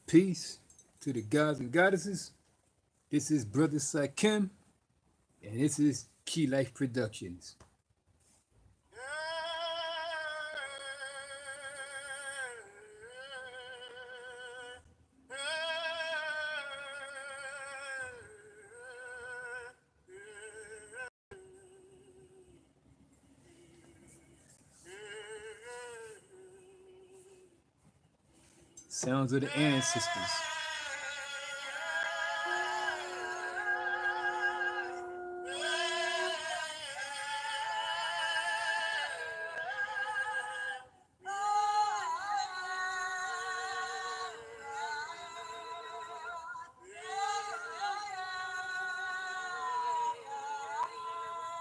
Peace to the gods and goddesses. This is Brother Sakim, and this is Key Life Productions. Sounds of the ancestors.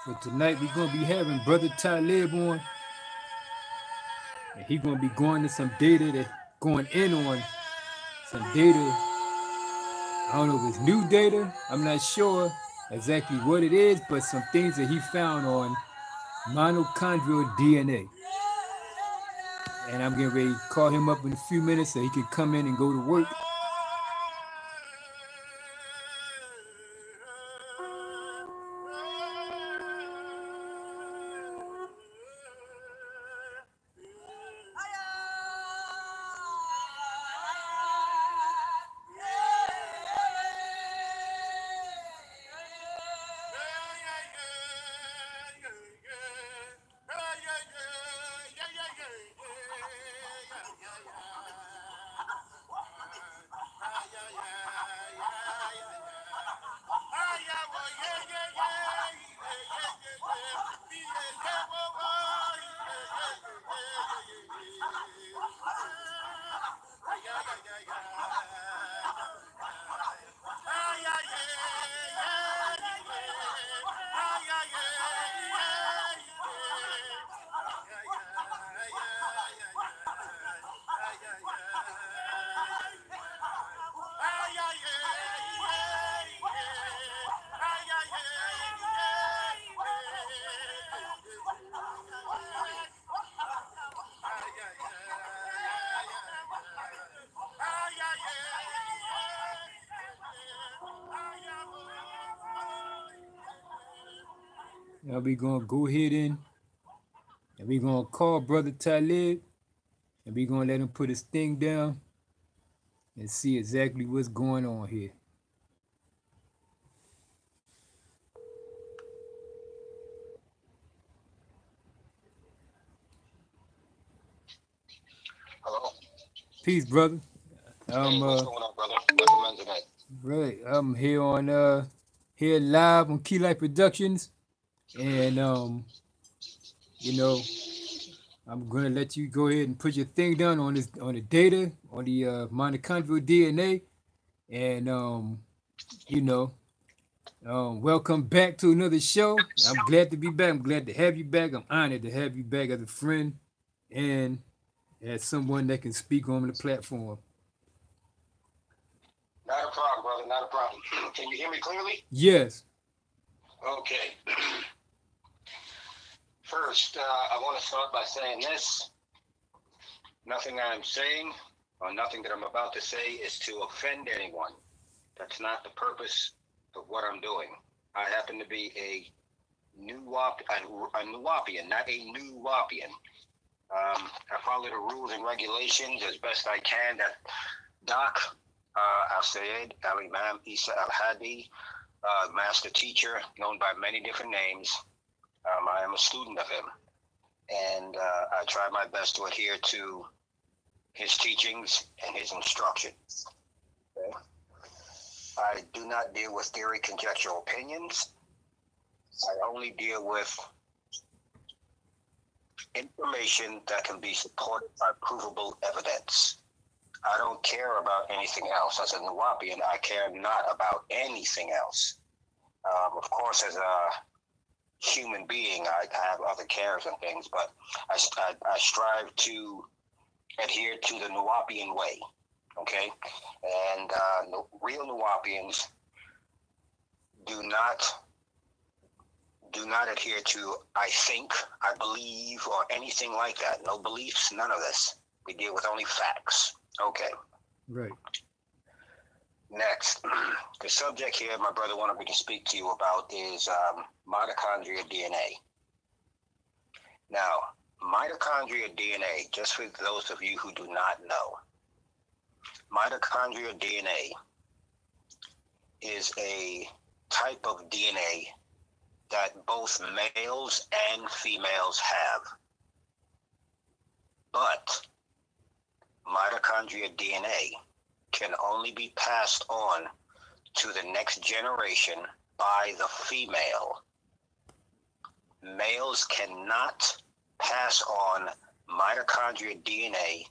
For tonight, we're going to be having Brother Talibb on. And he's going to be going to some data that going in on some data. I don't know if it's new data. I'm not sure exactly what it is, but some things that he found on mitochondrial DNA. And I'm getting ready to call him up in a few minutes so he can come in and go to work. Now we're going to go ahead and we're going to call Brother Talibb, and we're going to let him put his thing down and see exactly what's going on here. Hello. Peace, brother. Hey, what's going on, brother? Recommend tonight. Right, I'm here on here live on Key Life Productions, and you know, I'm gonna let you go ahead and put your thing down on this on the data on the mitochondrial DNA, and you know, welcome back to another show. I'm glad to be back. I'm glad to have you back. I'm honored to have you back as a friend and as someone that can speak on the platform. Not a problem, brother. Not a problem. Can you hear me clearly? Yes. Okay. First, I want to start by saying this. Nothing I'm saying or nothing that I'm about to say is to offend anyone. That's not the purpose of what I'm doing. I happen to be a nuwaubian, not a nuwaubian. I follow the rules and regulations as best I can that Doc Al-Sayed Al-Imam Isa Al-Hadi, master teacher, known by many different names. I am a student of him, and I try my best to adhere to his teachings and his instructions. Okay? I do not deal with theory, conjectural opinions. I only deal with information that can be supported by provable evidence. I don't care about anything else. As a nuwaubian, I care not about anything else. Of course, as a human being, I have other cares and things, but I strive to adhere to the nuwaubian way, okay? And real nuwaubians do not adhere to I think, I believe, or anything like that. No beliefs, none of this. We deal with only facts. Okay. Right. Next, the subject here my brother wanted me to speak to you about is mitochondrial DNA. Now, mitochondrial DNA, just for those of you who do not know, mitochondrial DNA is a type of DNA that both males and females have. But mitochondrial DNA can only be passed on to the next generation by the female. Males cannot pass on mitochondrial DNA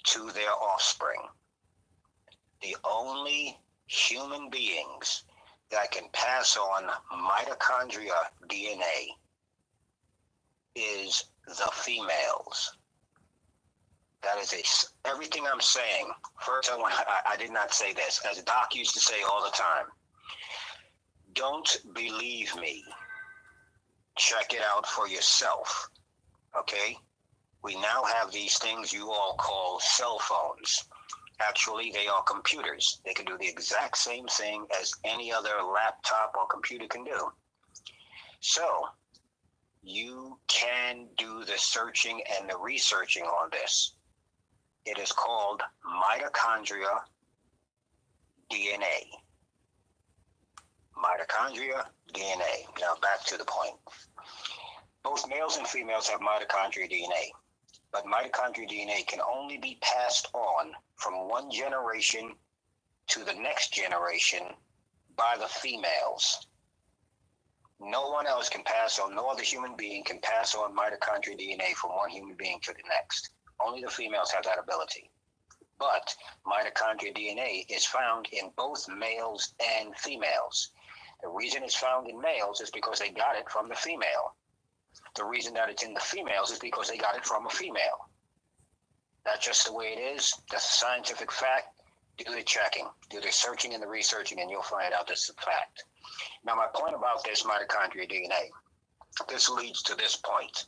to their offspring. The only human beings that can pass on mitochondria DNA is the females. That is everything I'm saying. First, I did not say this. As Doc used to say all the time, don't believe me. Check it out for yourself. Okay? We now have these things you all call cell phones. Actually, they are computers. They can do the exact same thing as any other laptop or computer can do. So, you can do the searching and the researching on this. It is called mitochondria DNA. Mitochondria DNA. Now back to the point. Both males and females have mitochondria DNA, but mitochondria DNA can only be passed on from one generation to the next generation by the females. No one else can pass on, no other human being can pass on mitochondria DNA from one human being to the next. Only the females have that ability. But mitochondrial DNA is found in both males and females. The reason it's found in males is because they got it from the female. The reason that it's in the females is because they got it from a female. That's just the way it is. That's a scientific fact. Do the checking, do the searching and the researching, and you'll find out this is a fact. Now, my point about this mitochondrial DNA, this leads to this point.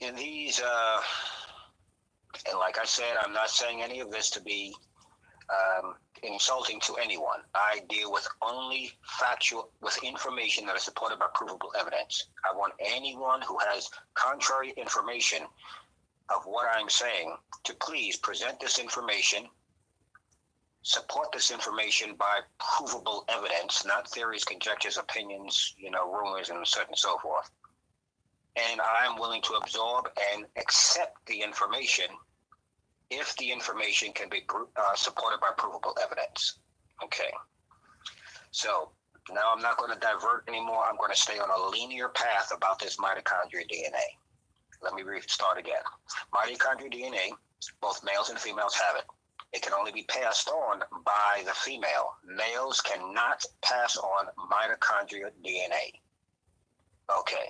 In these, and like I said, I'm not saying any of this to be insulting to anyone. I deal with only with information that is supported by provable evidence. I want anyone who has contrary information of what I'm saying to please present this information, support this information by provable evidence, not theories, conjectures, opinions, rumors, and so on and so forth. And I'm willing to absorb and accept the information if the information can be supported by provable evidence. Okay. So now I'm not going to divert anymore. I'm going to stay on a linear path about this mitochondrial DNA. Let me start again. Mitochondrial DNA, both males and females have it. It can only be passed on by the female. Males cannot pass on mitochondrial DNA. Okay.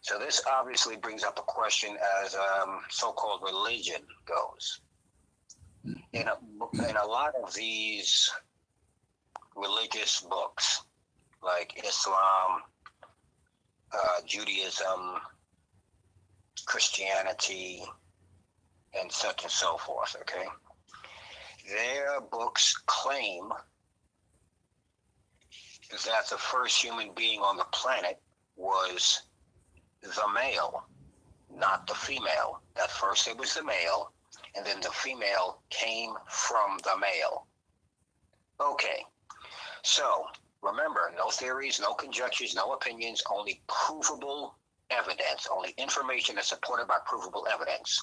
So this obviously brings up a question as so-called religion goes. In a lot of these religious books, like Islam, Judaism, Christianity, and such and so forth, okay? Their books claim that the first human being on the planet was the male, not the female. That first it was the male, and then the female came from the male. Okay, so remember, no theories, no conjectures, no opinions, only provable evidence, only information that's supported by provable evidence.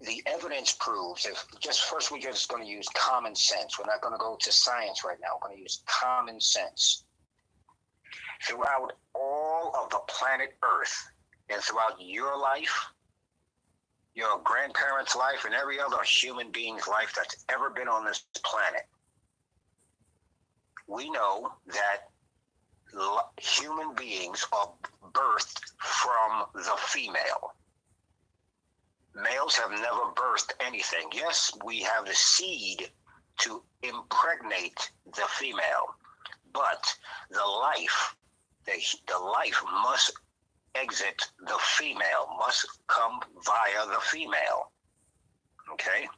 The evidence proves, we're just going to use common sense. We're not going to go to science right now. We're going to use common sense. Throughout all of the planet Earth, and throughout your life, your grandparents' life, and every other human being's life that's ever been on this planet, we know that human beings are birthed from the female. Males have never birthed anything. Yes, we have the seed to impregnate the female, but the life must exit the female, must come via the female. Okay?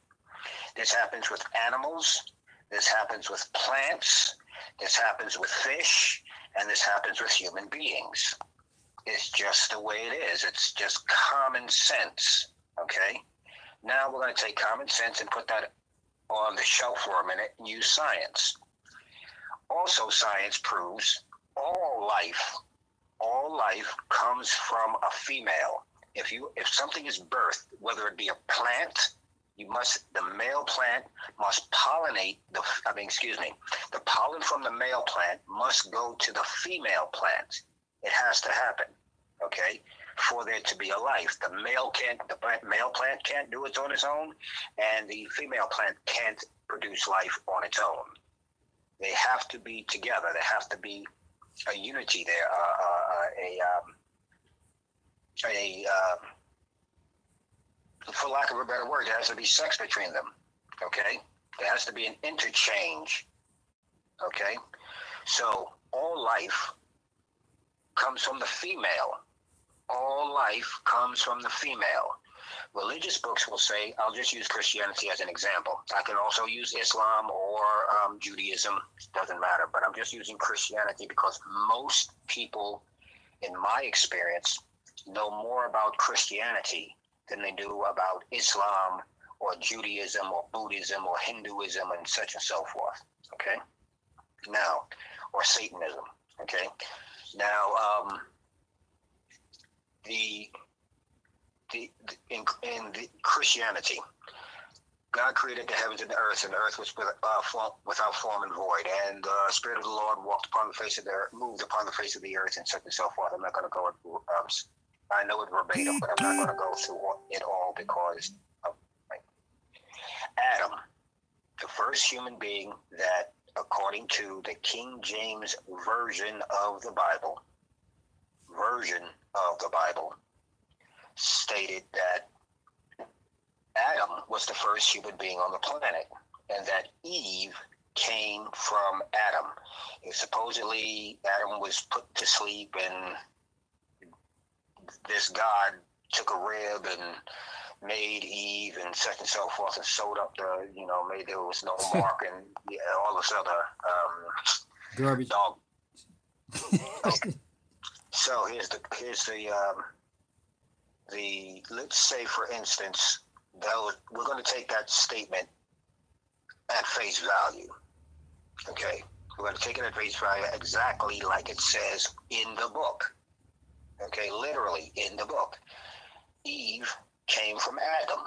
This happens with animals, this happens with plants, this happens with fish, and this happens with human beings. It's just the way it is. It's just common sense. Okay? Now we're going to take common sense and put that on the shelf for a minute and use science. Also, science proves all life comes from a female. If something is birthed, whether it be a plant, the male plant must pollinate the pollen from the male plant must go to the female plant. It has to happen, okay, for there to be a life. The male plant can't do it on its own, and the female plant can't produce life on its own. They have to be together. There has to be a unity there, for lack of a better word, there has to be sex between them, okay? There has to be an interchange, okay? So all life comes from the female. All life comes from the female. Religious books will say, I'll just use Christianity as an example. I can also use Islam or Judaism, doesn't matter, but I'm just using Christianity because most people, in my experience, know more about Christianity than they do about Islam or Judaism or Buddhism or Hinduism and such and so forth, okay? Now, or Satanism, okay? Now, in the Christianity, God created the heavens and the earth was without form and void, and the Spirit of the Lord moved upon the face of the earth, and such and so forth. I'm not going to go. I know it verbatim, but I'm not going to go through it all because of Adam, the first human being that, according to the King James version of the Bible, stated that Adam was the first human being on the planet, and that Eve came from Adam. And supposedly, Adam was put to sleep, and this God took a rib and made Eve and such and so forth, and sewed up made there was no mark and all this other garbage. Dog. Okay. So here's the let's say, for instance, we're going to take that statement at face value. Okay, we're going to take it at face value exactly like it says in the book. Okay, literally in the book. Eve came from Adam.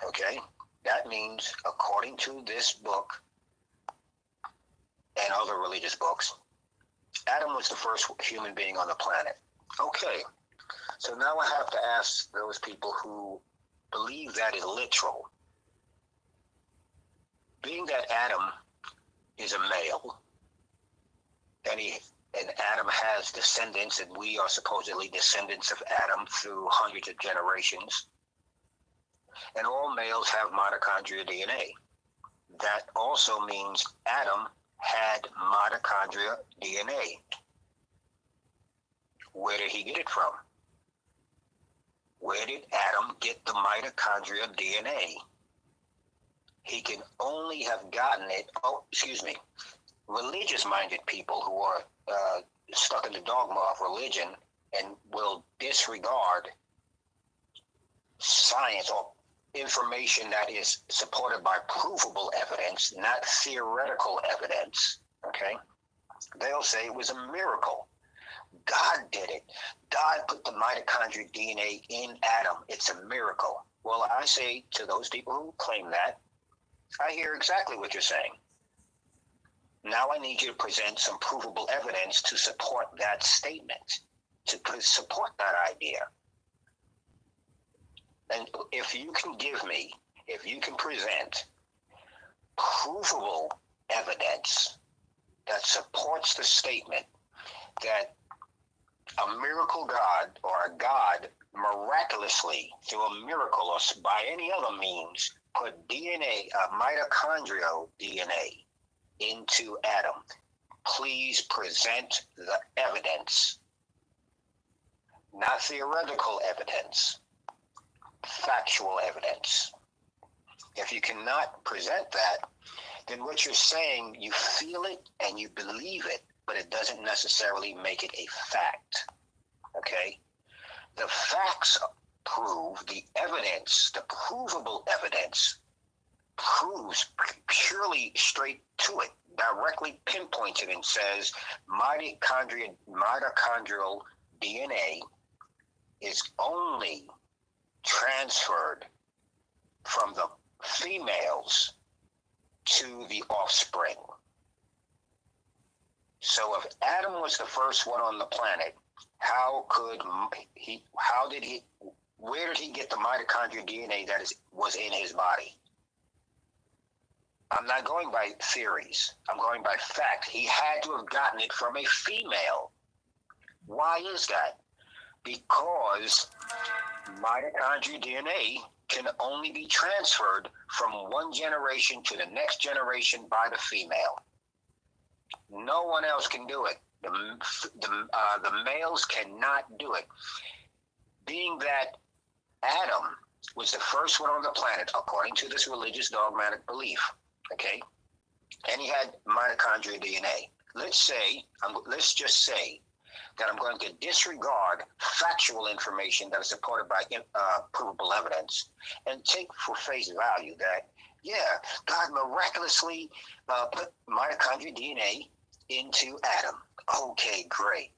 Okay, that means, according to this book and other religious books, Adam was the first human being on the planet. Okay, so now I have to ask those people who believe that is literal. Being that Adam is a male, and Adam has descendants, and we are supposedly descendants of Adam through hundreds of generations, and all males have mitochondrial DNA. That also means Adam had mitochondrial DNA. Where did he get it from? Where did Adam get the mitochondrial DNA? He can only have gotten it, religious-minded people who are stuck in the dogma of religion and will disregard science or information that is supported by provable evidence, not theoretical evidence, okay? They'll say it was a miracle. God did it. God put the mitochondrial DNA in Adam. It's a miracle. Well, I say to those people who claim that, I hear exactly what you're saying. Now I need you to present some provable evidence to support that statement, to support that idea. And if you can present provable evidence that supports the statement that a miracle God or a God miraculously through a miracle or by any other means put DNA, mitochondrial DNA, into Adam, please present the evidence. not theoretical evidence, factual evidence. If you cannot present that, then what you're saying, you feel it and you believe it, but it doesn't necessarily make it a fact. Okay? The facts prove, the evidence, the provable evidence proves purely straight to it, directly pinpoints it and says mitochondrial DNA is only transferred from the females to the offspring. So if Adam was the first one on the planet, where did he get the mitochondrial DNA that was in his body? I'm not going by theories. I'm going by fact. He had to have gotten it from a female. Why is that? Because mitochondrial DNA can only be transferred from one generation to the next generation by the female. No one else can do it. The males cannot do it. Being that Adam was the first one on the planet, according to this religious dogmatic belief, okay, and he had mitochondrial DNA. Let's just say that I'm going to disregard factual information that is supported by provable evidence and take for face value that, yeah, God miraculously put mitochondrial DNA into Adam. Okay, great.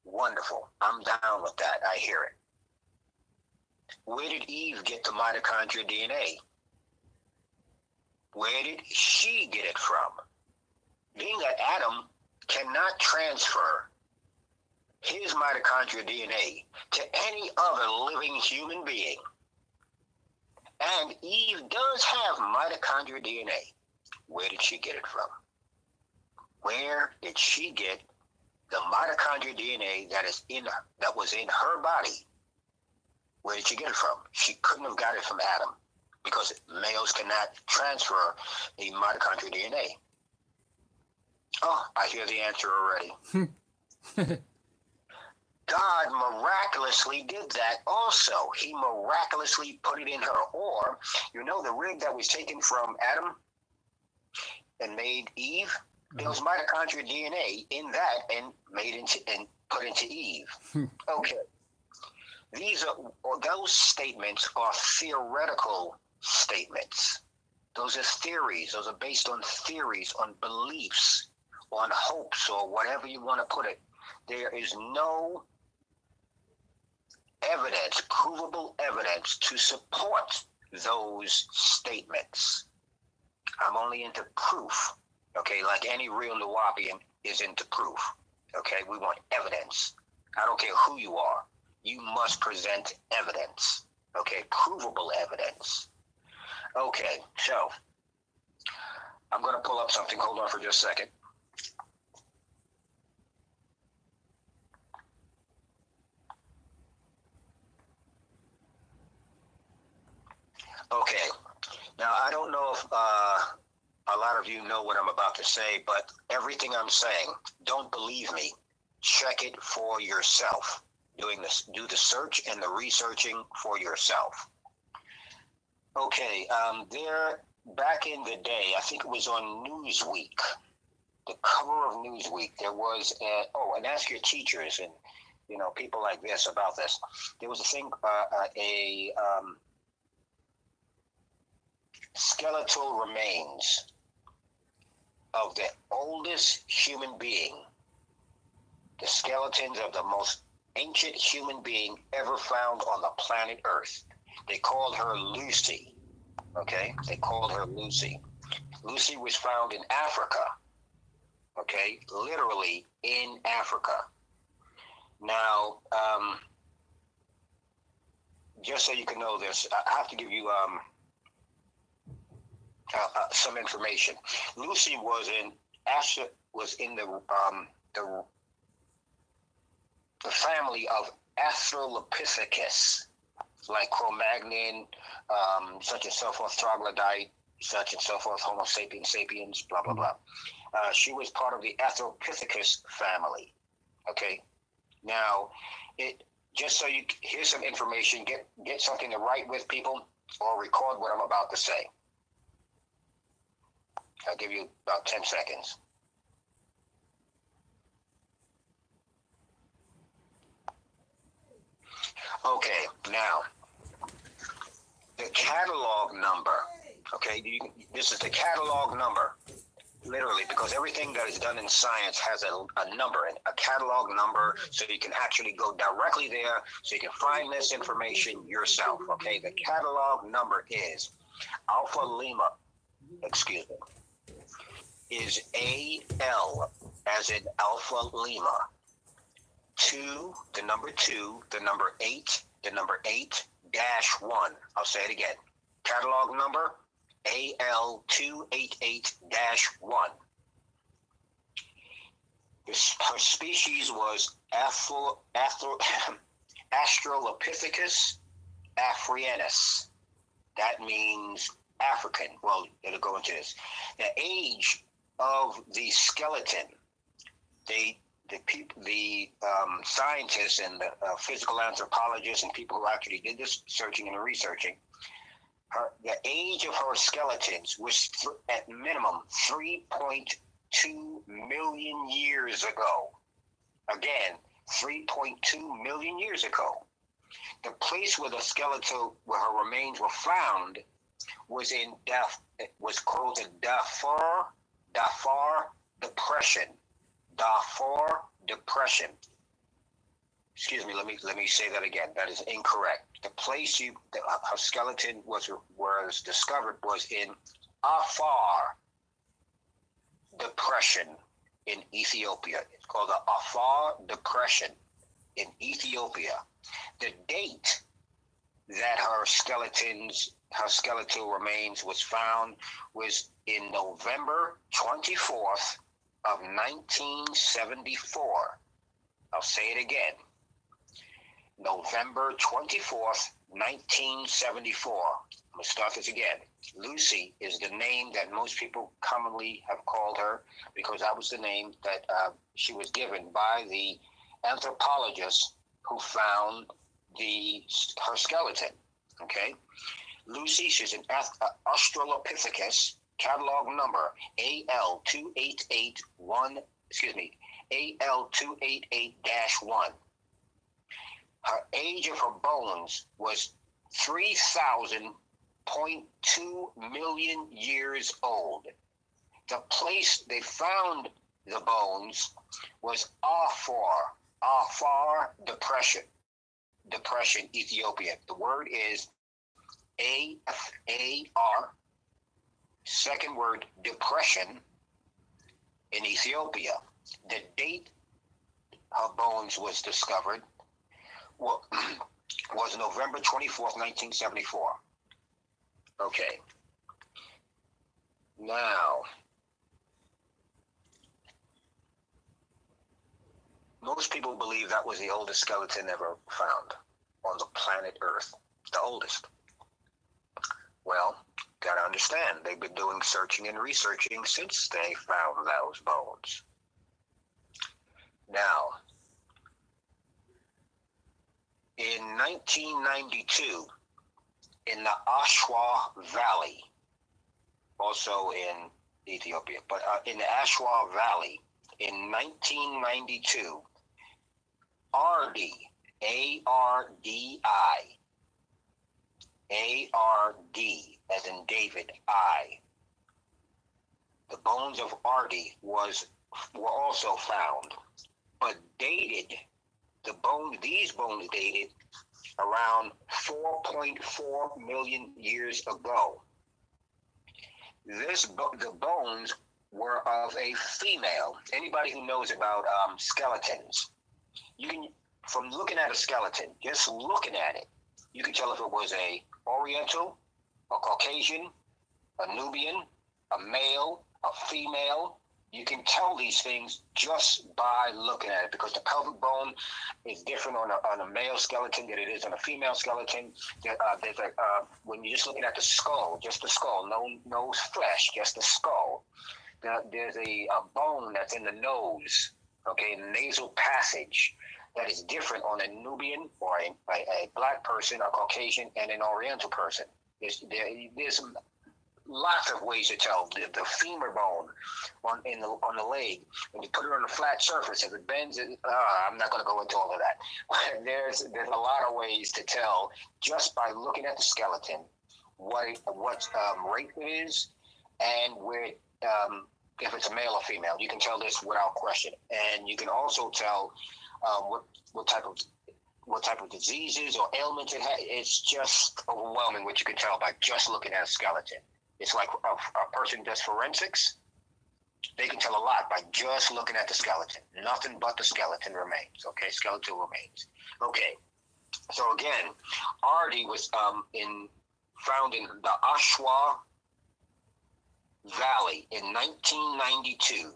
Wonderful. I'm down with that. I hear it. Where did Eve get the mitochondrial DNA? Where did she get it from? Being that Adam cannot transfer his mitochondrial DNA to any other living human being, and Eve does have mitochondrial DNA, where did she get it from? Where did she get the mitochondrial DNA that was in her body? Where did she get it from? She couldn't have got it from Adam, because males cannot transfer the mitochondrial DNA. Oh, I hear the answer already. God miraculously did that also. He miraculously put it in her. Or, the rib that was taken from Adam and made Eve, there was mitochondrial DNA in that and put into Eve. Okay. Those statements are theoretical statements. Those are theories. Those are based on theories, on beliefs, on hopes, or whatever you want to put it. There is no evidence, provable evidence, to support those statements. I'm only into proof, okay? Like any real nuwaubian is into proof, okay? We want evidence. I don't care who you are. You must present evidence, okay? Provable evidence. Okay, so I'm going to pull up something. Hold on for just a second. Okay, now I don't know if a lot of you know what I'm about to say, but everything I'm saying, don't believe me. Check it for yourself. Do the search and the researching for yourself. Okay, back in the day, I think it was on Newsweek, the cover of Newsweek, there was and ask your teachers and people like this about this. There was a thing, skeletal remains of the oldest human being, the skeletons of the most ancient human being ever found on the planet Earth. They called her Lucy. Okay, they called her Lucy. Lucy was found in Africa. Okay, literally in Africa. Now, just so you can know this, I have to give you some information. Lucy was in the family of Australopithecus, like Cro-Magnon, such and so forth, troglodyte, such and so forth, Homo sapiens sapiens, blah, blah, blah. She was part of the Australopithecus family. Okay. Now, just so you hear some information, get something to write with, people, or record what I'm about to say. I'll give you about 10 seconds. Okay, now, the catalog number, okay, this is the catalog number, literally, because everything that is done in science has a number, a catalog number, so you can actually go directly there, so you can find this information yourself, okay? The catalog number is Alpha Lima, excuse me, is AL, as in Alpha Lima, 2, the number 8, the number 8 dash 1. I'll say it again. Catalog number AL288-1. Her species was Australopithecus africanus. That means African. Well, it'll go into this. The age of the skeleton, the scientists and the physical anthropologists and people who actually did this searching and researching, the age of her skeletons was at minimum 3.2 million years ago. Again, 3.2 million years ago. The place where the skeletal, where her remains were found, was called the Darfur Depression. Darfur Depression. Excuse me, let me say that again. That is incorrect. The place her skeleton was discovered was in Afar Depression in Ethiopia. It's called the Afar Depression in Ethiopia. The date that her skeletal remains was found was in November 24th of 1974. I'll say it again. November 24th, 1974. I'm going to start this again. Lucy is the name that most people commonly have called her because that was the name that she was given by the anthropologist who found her skeleton. Okay? Lucy, she's an Australopithecus, catalog number AL288-1. Her age of her bones was 3,000.2 million years old. The place they found the bones was Afar Depression, Ethiopia. The word is AFAR, second word, depression, in Ethiopia. The date her bones was discovered was November 24th, 1974. Okay. Now, most people believe that was the oldest skeleton ever found on the planet Earth. The oldest. Well, gotta understand, they've been doing searching and researching since they found those bones. Now, in 1992, in the Ashwa Valley, also in Ethiopia, but in the Ashwa Valley, in 1992, Ardi, A-R-D, as in David, the bones of Ardi were also found, but dated. These bones dated around 4.4 million years ago. The bones were of a female. Anybody who knows about skeletons, from looking at a skeleton, just looking at it, you can tell if it was a Oriental, a Caucasian, a Nubian, a male, a female. You can tell these things just by looking at it because the pelvic bone is different on a male skeleton than it is on a female skeleton. When you're just looking at the skull, just the skull, no flesh, just the skull. There's a bone that's in the nose, okay, in the nasal passage. that is different on a Nubian or a black person, a Caucasian, and an Oriental person. There's lots of ways to tell. The femur bone on the leg, when you put it on a flat surface, if it bends, I'm not going to go into all of that. There's a lot of ways to tell just by looking at the skeleton what race it is and where if it's a male or female. You can tell this without question, and you can also tell what type of diseases or ailments it has. It's just overwhelming what you can tell by just looking at a skeleton. It's like a person does forensics. They can tell a lot by just looking at the skeleton. Nothing but the skeleton remains. Okay, skeletal remains. Okay, so again, Ardi was found in the Ashwa Valley in 1992.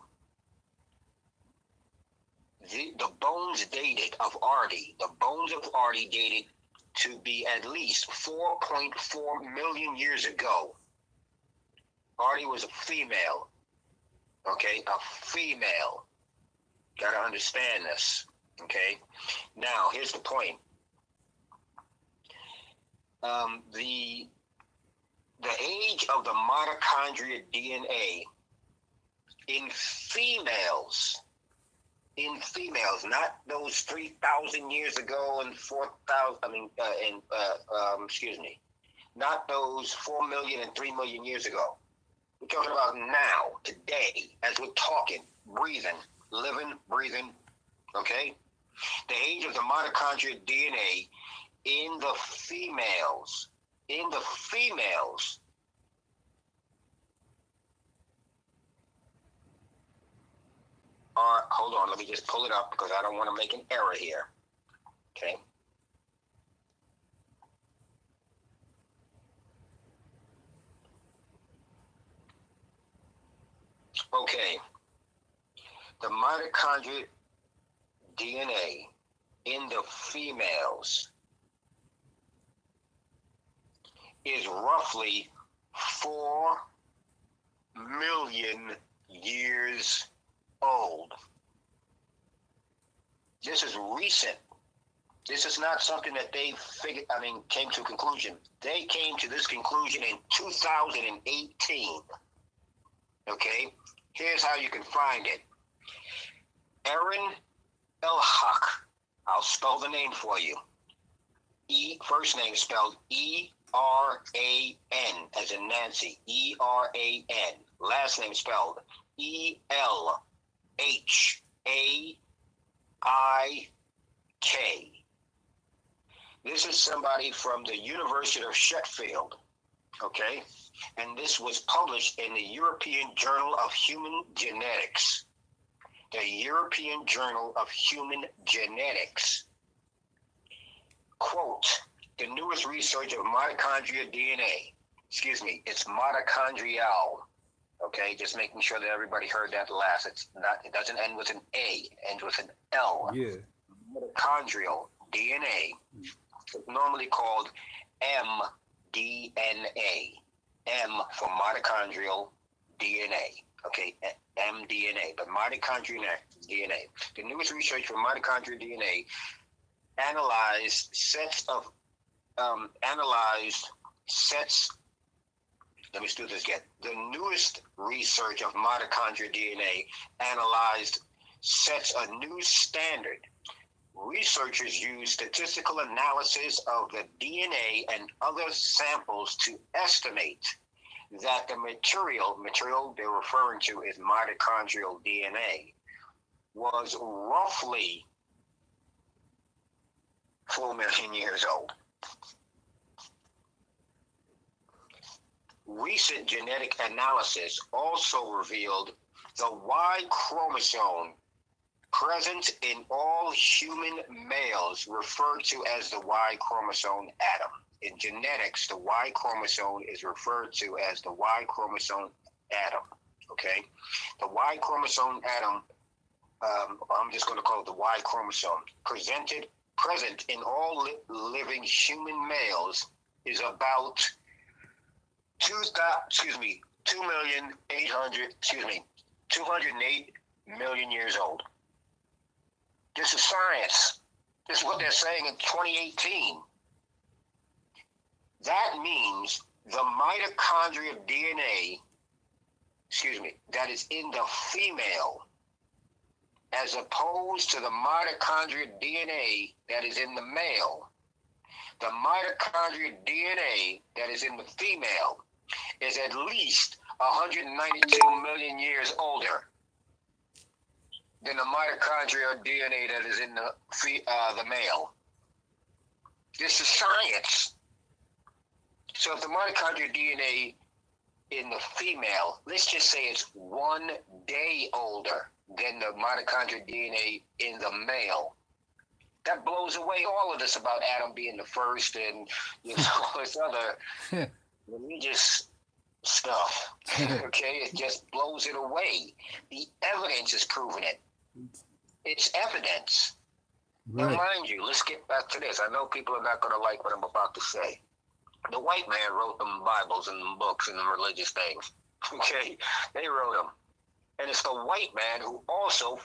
The bones dated of Ardi, dated to be at least 4.4 million years ago. Ardi was a female. Okay, a female. Gotta understand this. Okay, now here's the point. The age of the mitochondrial DNA in females, not those 3,000 years ago and 4,000. Not those 4 million and 3 million years ago. We're talking about now, today, as we're talking, breathing, living, breathing. Okay, the age of the mitochondrial DNA in the females. Hold on, let me just pull it up because I don't want to make an error here. Okay. Okay. The mitochondrial DNA in the females is roughly 4 million years old. This is recent. This is not something that they came to a conclusion. They came to this conclusion in 2018. Okay? Here's how you can find it. Erin El-Haq. I'll spell the name for you. First name spelled E-R-A-N, as in Nancy, E-R-A-N. Last name spelled E-L-H-A-I-K. This is somebody from the University of Sheffield, okay? And this was published in the European Journal of Human Genetics. The European Journal of Human Genetics. Quote, the newest research of mitochondrial DNA, it's mitochondrial, okay? Just making sure that everybody heard that last. It doesn't end with an A, it ends with an L. Yeah. Mitochondrial DNA is normally called mDNA. M for mitochondrial DNA, okay? mDNA, but mitochondrial DNA. The newest research for mitochondrial DNA analyzed sets. Let me do this again. The newest research of mitochondrial DNA analyzed sets a new standard. Researchers use statistical analysis of the DNA and other samples to estimate that the material they're referring to is mitochondrial DNA, was roughly 4 million years old. Recent genetic analysis also revealed the Y chromosome present in all human males referred to as the Y chromosome atom. In genetics, the Y chromosome is referred to as the Y chromosome atom, okay? The Y chromosome atom, I'm just going to call it the Y chromosome, present in all living human males is about 208 million years old. This is science. This is what they're saying in 2018. That means the mitochondrial DNA, that is in the female, as opposed to the mitochondrial DNA that is in the male. The mitochondrial DNA that is in the female is at least 192 million years older than the mitochondrial DNA that is in the male. This is science. So if the mitochondrial DNA in the female, let's just say it's 1 day older than the mitochondrial DNA in the male, that blows away all of this about Adam being the first and all this other religious stuff. Okay, it just blows it away. The evidence is proving it. It's evidence. Right. Now, mind you, let's get back to this. I know people are not going to like what I'm about to say. The white man wrote them Bibles and them books and them religious things. Okay, they wrote them, and it's the white man who also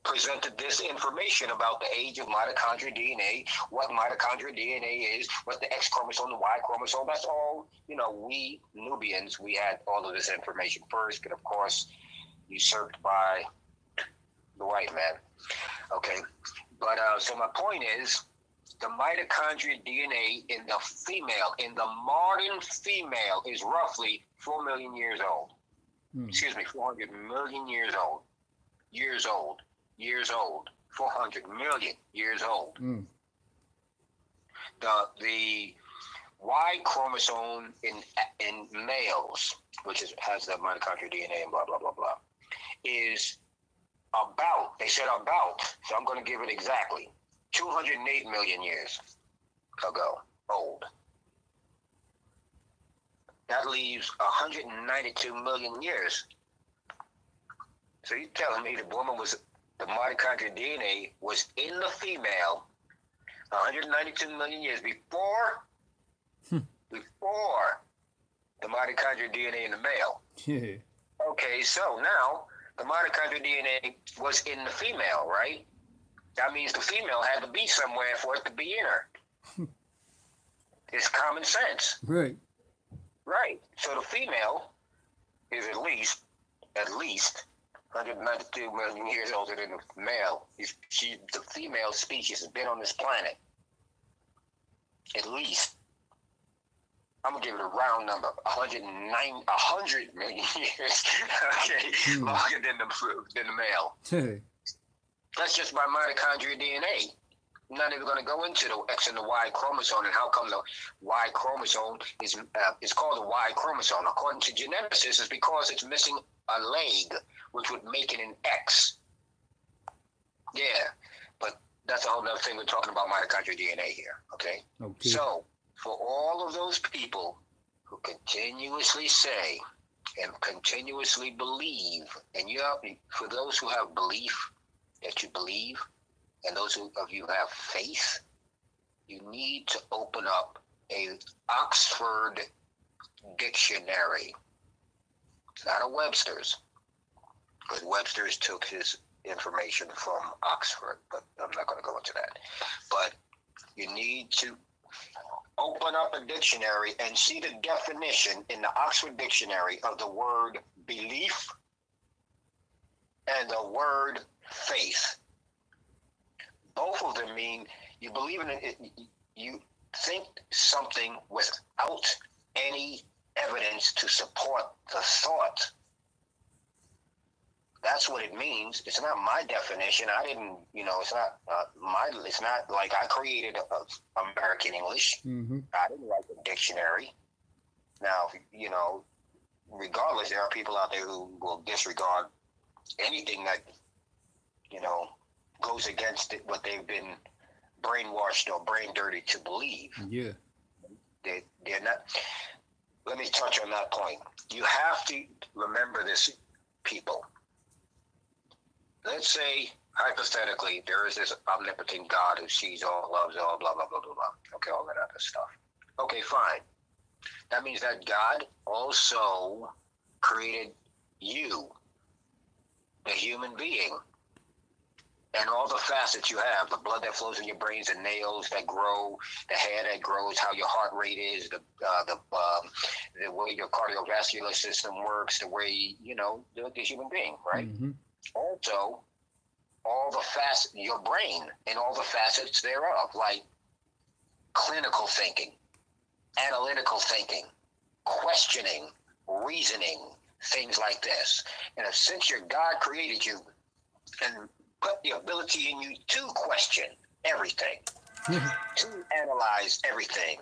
presented this information about the age of mitochondrial DNA, what mitochondrial DNA is, what the X chromosome, the Y chromosome, that's all, we Nubians, we had all of this information first, and of course, usurped by the white man. Okay, but so my point is, the mitochondrial DNA in the female, in the modern female, is roughly 4 million years old. 400 million years old. Years old. 400 million years old. The Y chromosome in males, which has the mitochondrial DNA and blah, blah, blah, blah, is about, they said about, so I'm going to give it exactly, 208 million years ago, old. That leaves 192 million years. So you're telling me the mitochondrial DNA was in the female 192 million years before the mitochondrial DNA in the male. Yeah. Okay, so now the mitochondrial DNA was in the female, right? That means the female had to be somewhere for it to be in her. It's common sense. Right. Right. So the female is at least 192 million years older than the male. The female species has been on this planet at least, I'm gonna give it a round number, 100 million years. Okay, longer than the male. That's just by mitochondrial DNA. I'm not even going to go into the X and the Y chromosome and how come the Y chromosome is called the Y chromosome. According to geneticists, it's because it's missing a leg, which would make it an X. Yeah, but that's a whole other thing. We're talking about mitochondrial DNA here, okay? So, for all of those people who continuously say and continuously believe, and for those who have belief, that you believe, and those of you who have faith, you need to open up a Oxford dictionary. It's not a Webster's, because Webster's took his information from Oxford, but I'm not going to go into that. But you need to open up a dictionary and see the definition in the Oxford Dictionary of the word belief and the word faith. Both of them mean you believe in it, you think something without any evidence to support the thought. That's what it means. It's not my definition. I didn't, it's not it's not like I created American English. I didn't write the dictionary. Now, regardless, there are people out there who will disregard anything that, goes against it, what they've been brainwashed or brain dirty to believe. Yeah. They're not. Let me touch on that point. You have to remember this, people. Let's say, hypothetically, there is this omnipotent God who sees all, loves all, blah, blah, blah, blah, blah. Okay, all that other stuff. Okay, fine. That means that God also created you, the human being. and all the facets you have, the blood that flows in your brains, the nails that grow, the hair that grows, how your heart rate is, the way your cardiovascular system works, the way, the human being, right? Mm-hmm. Also, all the facets, your brain and all the facets thereof, like clinical thinking, analytical thinking, questioning, reasoning, things like this. And since your God created you and put the ability in you to question everything, to analyze everything,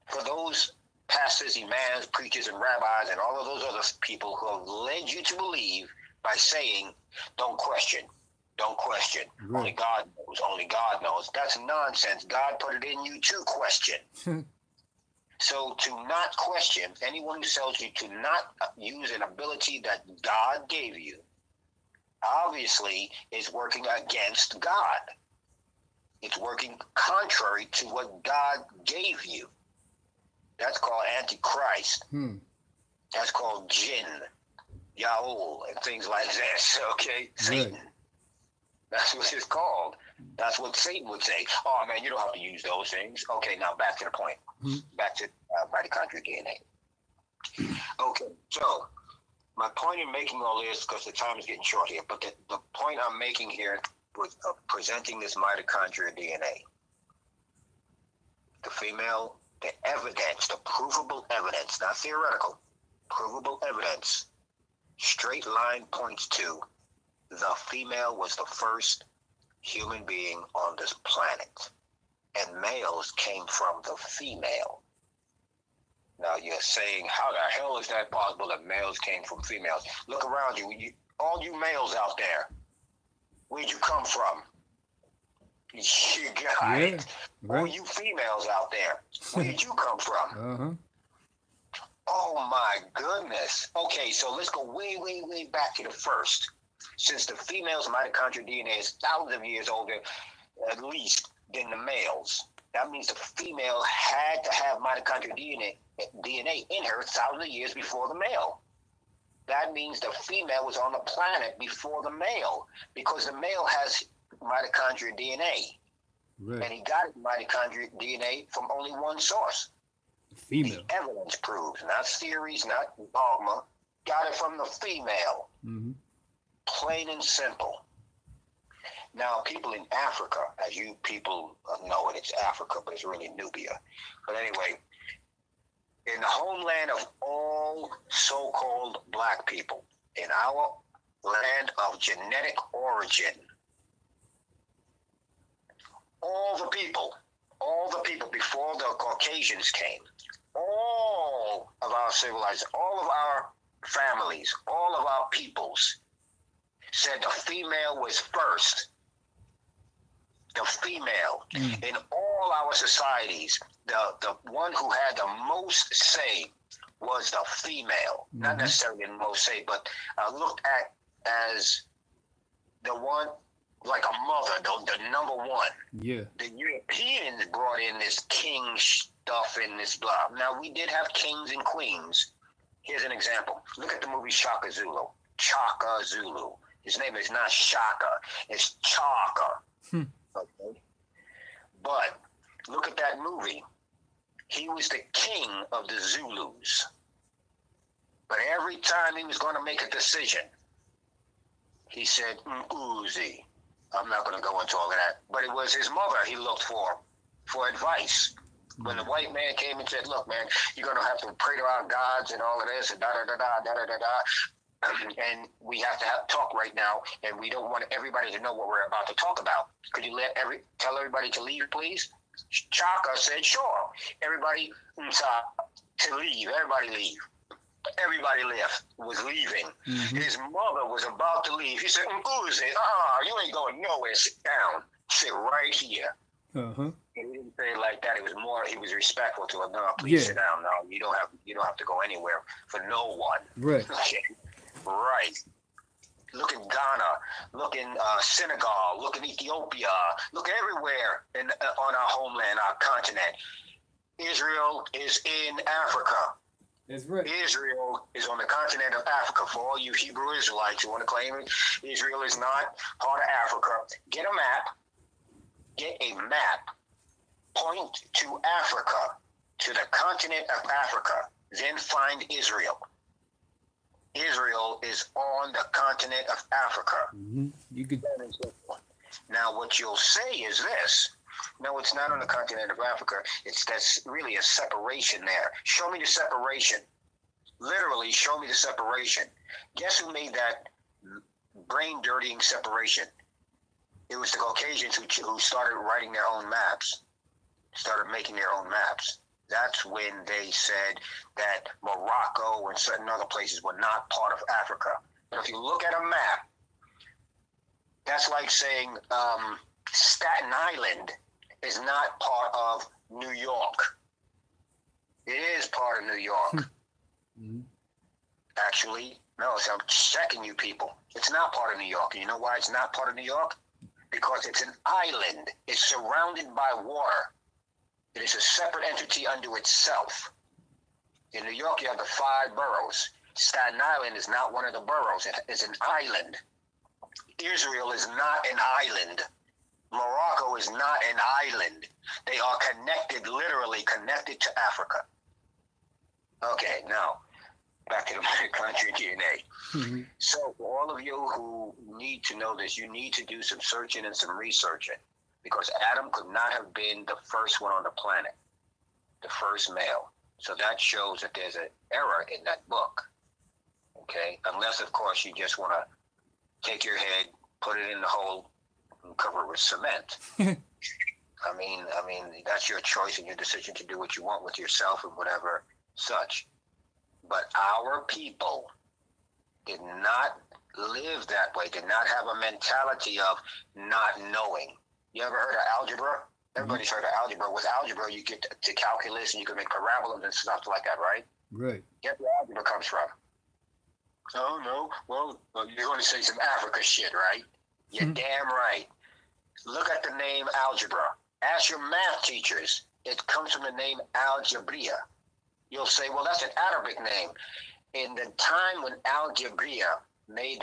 for those pastors, imams, preachers, and rabbis, and all of those other people who have led you to believe by saying, don't question, don't question. Right. Only God knows, only God knows. That's nonsense. God put it in you to question. So to not question, anyone who tells you to not use an ability that God gave you, obviously is working against God. It's working contrary to what God gave you. That's called Antichrist. That's called Jinn, Yaul, and things like this, okay? Satan. Right. That's what it's called. That's what Satan would say. Oh, man, you don't have to use those things. Okay, now back to the point. Back to mitochondrial DNA. Okay, so my point in making all this, because the time is getting short here, but the point I'm making here with presenting this mitochondrial DNA, the female, the evidence, the provable evidence, not theoretical, provable evidence, straight line points to the female was the first human being on this planet, and males came from the female. Now you're saying, how the hell is that possible that males came from females? Look around you, all you males out there, where'd you come from? You got it. Right. All you females out there, where'd you come from? Oh my goodness. Okay, so let's go way, way, way back to the first. Since the female's mitochondrial DNA is thousands of years older, at least, than the male's, that means the female had to have mitochondrial DNA in her thousands of years before the male. That means the female was on the planet before the male, because the male has mitochondrial DNA. Right. And he got mitochondrial DNA from only one source. Female. The evidence proves, not theories, not dogma, got it from the female. Plain and simple. Now, people in Africa, as you people know it, it's Africa, but it's really Nubia. But anyway, in the homeland of all so-called black people, in our land of genetic origin, all the people before the Caucasians came, all of our civilized, all of our families, all of our peoples said the female was first. The female in all our societies, the one who had the most say was the female. Not necessarily the most say, but looked at as the one, like a mother, the number one. Yeah. The Europeans brought in this king stuff and this blah. Now, we did have kings and queens. Here's an example. Look at the movie Shaka Zulu. Chaka Zulu. His name is not Shaka, it's Chaka. Okay. But look at that movie. He was the king of the Zulus. But every time he was going to make a decision, he said, Uzi. I'm not going to go into all of that. But it was his mother he looked for advice. When the white man came and said, look, man, you're going to have to pray to our gods and all of this, and and we have to talk right now, and we don't want everybody to know what we're about to talk about. Could you tell everybody to leave, please? Chaka said, sure. Everybody to leave. Everybody leave. Everybody was leaving. His mother was about to leave. He said, Uzi, you ain't going nowhere. Sit down. Sit right here. He didn't say it like that. It was more, he was respectful to her. No, please sit down. No, you don't have to go anywhere for no one. Right. Right. Look in Ghana, look in Senegal, look in Ethiopia, look everywhere on our homeland, our continent. Israel is in Africa. That's right. Israel is on the continent of Africa. For all you Hebrew Israelites who want to claim it, Israel is not part of Africa. Get a map. Get a map. Point to Africa, to the continent of Africa. Then find Israel. Israel is on the continent of Africa. Mm-hmm. You could. Now, what you'll say is this. No, it's not on the continent of Africa. That's really a separation there. Show me the separation. Literally, show me the separation. Guess who made that brain dirtying separation? It was the Caucasians who started writing their own maps, started making their own maps. That's when they said that Morocco and certain other places were not part of Africa. But if you look at a map, that's like saying Staten Island is not part of New York. It is part of New York. Mm-hmm. Actually, no, so I'm checking you people. It's not part of New York. And you know why it's not part of New York? Because it's an island. It's surrounded by water. It is a separate entity unto itself. In New York, you have the 5 boroughs. Staten Island is not one of the boroughs. It is an island. Israel is not an island. Morocco is not an island. They are connected, literally connected to Africa. Okay, now, back to the mitochondrial DNA. Mm-hmm. So for all of you who need to know this, you need to do some searching and some researching, because Adam could not have been the first one on the planet, the first male. So that shows that there's an error in that book. Okay, unless of course you just want to take your head, put it in the hole, and cover it with cement. I mean, that's your choice and your decision to do what you want with yourself and whatever such. But our people did not live that way, did not have a mentality of not knowing. You ever heard of algebra? Everybody's heard of algebra. With algebra, you get to calculus and you can make parabolas and stuff like that, right? Right. Guess where algebra comes from? Oh, no. Well, you're going to say some Africa shit, right? You're damn right. Look at the name algebra. Ask your math teachers. It comes from the name algebria. You'll say, well, that's an Arabic name. In the time when algebria made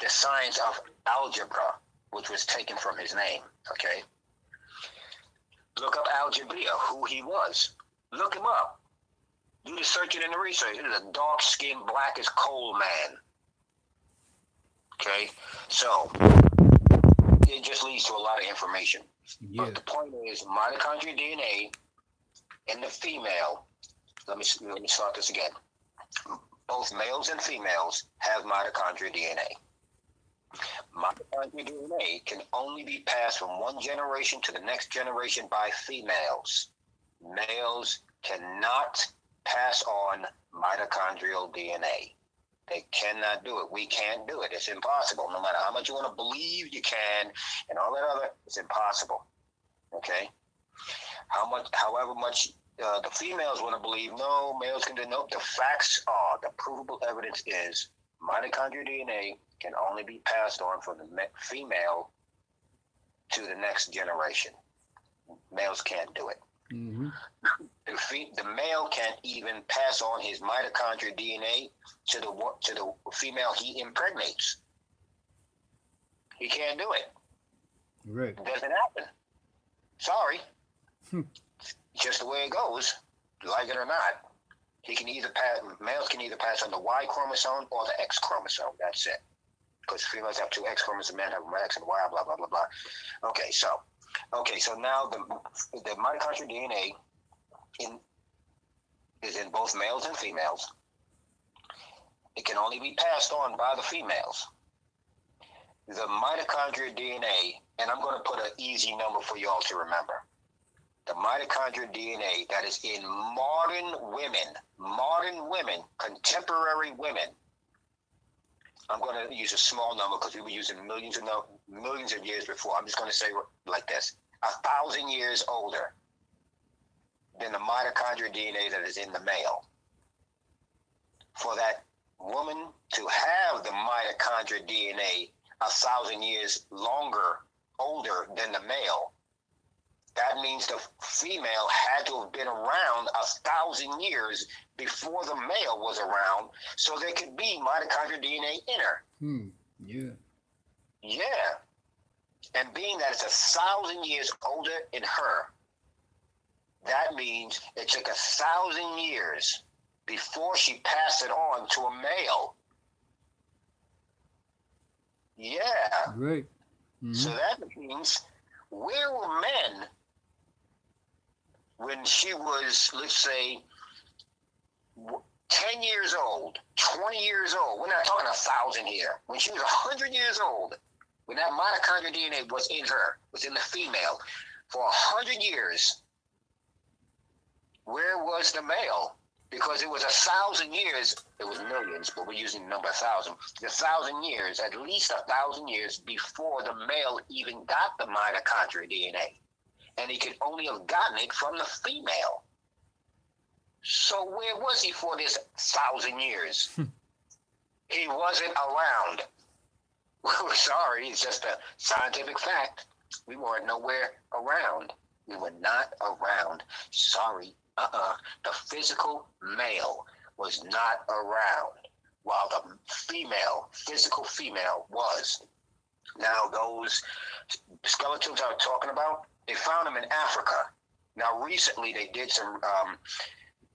the science of algebra, which was taken from his name, okay? Look up algebria, who he was. Look him up. Do the searching and the research. It is a dark-skinned, black as coal man. Okay? So, it just leads to a lot of information. Yeah. But the point is, mitochondrial DNA in the female, let me start this again. Both males and females have mitochondrial DNA. Mitochondrial DNA can only be passed from one generation to the next generation by females. Males cannot pass on mitochondrial DNA. They cannot do it. We can't do it. It's impossible. No matter how much you want to believe you can and all that other, it's impossible. Okay? However much the females want to believe, no, males can do. Nope. The facts are, the provable evidence is mitochondrial DNA can only be passed on from the female to the next generation. Males can't do it. Mm-hmm. The male can't even pass on his mitochondrial DNA to the female he impregnates. He can't do it. Right. It doesn't happen. Sorry. Just the way it goes, like it or not. Males can either pass on the Y chromosome or the X chromosome. That's it. Because females have 2 X chromosomes, men have one X and Y, blah, blah, blah, blah. Okay, so now the mitochondrial DNA is in both males and females. It can only be passed on by the females. The mitochondrial DNA, and I'm going to put an easy number for y'all to remember. The mitochondrial DNA that is in modern women, contemporary women. I'm going to use a small number because we were using millions of years before. I'm just going to say like this: 1,000 years older than the mitochondrial DNA that is in the male. For that woman to have the mitochondrial DNA 1,000 years older than the male, that means the female had to have been around 1,000 years before the male was around, so there could be mitochondrial DNA in her. Yeah. Yeah. And being that it's 1,000 years older in her, that means it took 1,000 years before she passed it on to a male. Yeah. Right. So that means, where were men when she was, let's say, 10 years old, 20 years old? We're not talking 1,000 here. When she was 100 years old, when that mitochondrial DNA was in her, was in the female, for 100 years, where was the male? Because it was 1,000 years, it was millions, but we're using the number 1,000. 1,000 years, at least 1,000 years before the male even got the mitochondrial DNA. And he could only have gotten it from the female. So where was he for this 1,000 years? He wasn't around. We're sorry, it's just a scientific fact. We weren't nowhere around. We were not around. Sorry. The physical male was not around, while the physical female was. Now, those skeletons I was talking about, they found them in Africa. Now, recently they did some,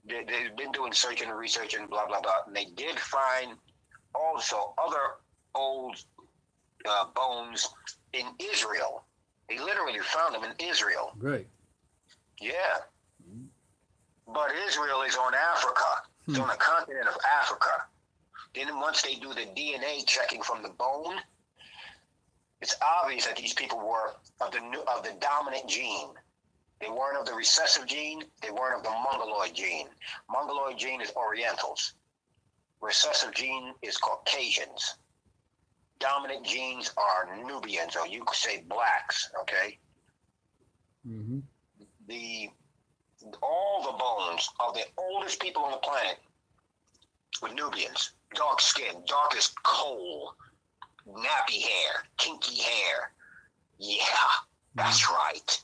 they've been doing searching and research and blah, blah, blah, and they did find also other old bones in Israel. They literally found them in Israel. Right. Yeah. But Israel is on Africa. It's on the continent of Africa. Then once they do the DNA checking from the bone, it's obvious that these people were of the dominant gene. They weren't of the recessive gene. They weren't of the Mongoloid gene. Mongoloid gene is Orientals. Recessive gene is Caucasians. Dominant genes are Nubians, or you could say blacks, okay? All the bones of the oldest people on the planet were Nubians. Dark skin, dark as coal, nappy hair, kinky hair. Yeah, that's right.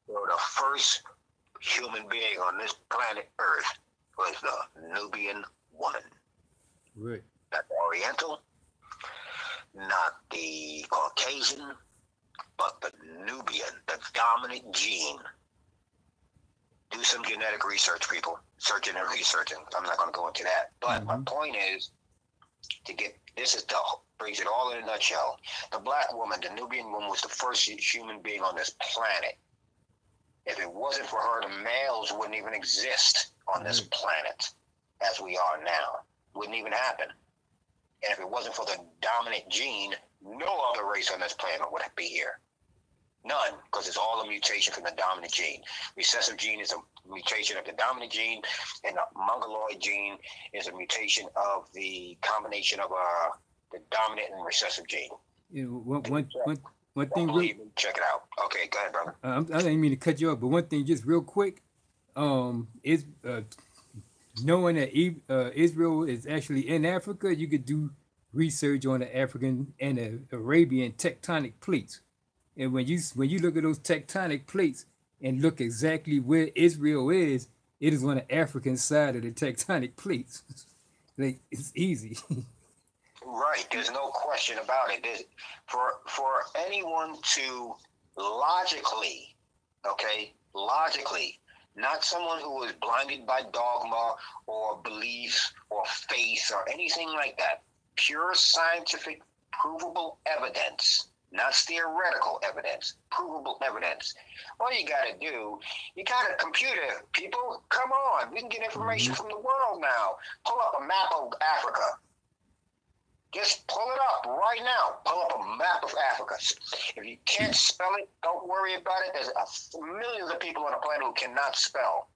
So the first human being on this planet Earth was the Nubian woman. Right. Not the Oriental, not the Caucasian, but the Nubian, the dominant gene. Do some genetic research, people. Searching and researching. I'm not going to go into that. But my point is, brings it all in a nutshell. The black woman, the Nubian woman, was the first human being on this planet. If it wasn't for her, the males wouldn't even exist on this planet as we are now. Wouldn't even happen. And if it wasn't for the dominant gene, no other race on this planet would be here. None, because it's all a mutation from the dominant gene. Recessive gene is a mutation of the dominant gene, and the Mongoloid gene is a mutation of the combination of the dominant and recessive gene. One thing. Check it out. Okay, go ahead, brother. I didn't mean to cut you off, but one thing, just real quick, is knowing that Israel is actually in Africa, you could do research on the African and the Arabian tectonic plates. And when you look at those tectonic plates and look exactly where Israel is, it is on the African side of the tectonic plates. Like, it's easy. Right. There's no question about it. For anyone to logically, not someone who is blinded by dogma or beliefs or faith or anything like that, pure scientific provable evidence, not theoretical evidence, provable evidence. All you got to do, you got a computer, people, come on. We can get information from the world now. Pull up a map of Africa. Just pull it up right now. Pull up a map of Africa. If you can't spell it, don't worry about it. There's millions of people on the planet who cannot spell.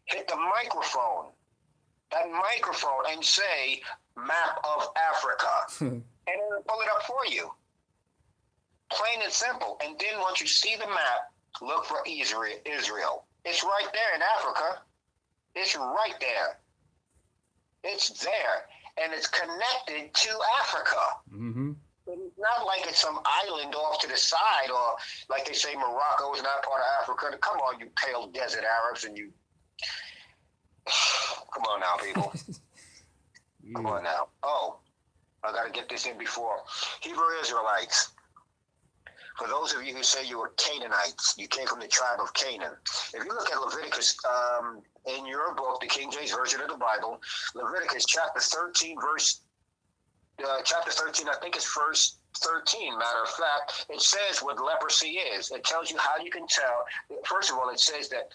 Hit the microphone, and say, map of Africa. And it'll pull it up for you. Plain and simple. And then once you see the map, look for Israel. It's right there in Africa. It's right there. It's there. And it's connected to Africa. It's not like it's some island off to the side, or like they say Morocco is not part of Africa. Come on, you pale desert Arabs, and you. Come on now, people. Yeah. Come on now. Oh, I got to get this in before. Hebrew Israelites. For those of you who say you were Canaanites, you came from the tribe of Canaan. If you look at Leviticus in your book, the King James Version of the Bible, Leviticus chapter 13, chapter 13, I think it's verse 13. Matter of fact, it says what leprosy is. It tells you how you can tell. First of all, it says that